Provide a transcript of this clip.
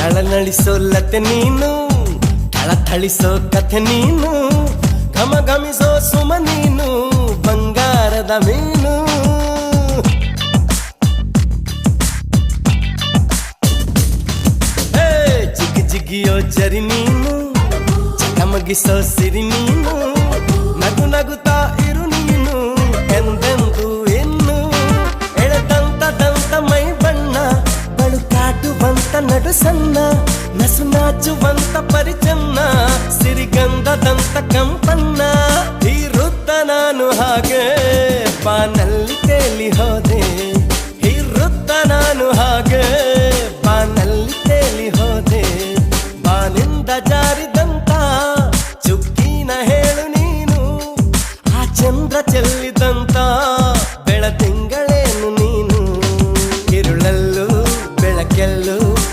ಥಳನಳಿಸೋ ಲತೆ ನೀನು, ಥಳಥಳಿಸೋ ಕಥೆ ನೀನು, ಘಮ ಘಮಿಸೋ ಸುಮ ನೀನು, ಬಂಗಾರದ ಮೀನು. ಜಿಗಿ ಜಿಗಿಯೋ ಜರಿ ನೀನು, ಚಕಮಗಿಸೋ ಸಿರಿ ನೀನು, ನಗು ನಗುತ್ತಾ ಇರು ನೀನು ಎಂದೆಂದು ಇನ್ನು. ಎಳೆದಂತ ದಂತ ಮೈ ಬಣ್ಣ, ಬಳುಕಾಟುವಂತ ನಡು ಸಣ್ಣ, ನಸು ನಾಚುವಂತ ಪರಿಚನ್ನ, ಸಿರಿಗಂಧದಂತ ಕಂಪನ್ನ. ಹೀರುತ್ತ ನಾನು ಹಾಗೆ ಬಾನಲ್ಲಿ ತೇಲಿ ಹೋದೆ, ಹೀರುತ್ತ ನಾನು ಹಾಗೆ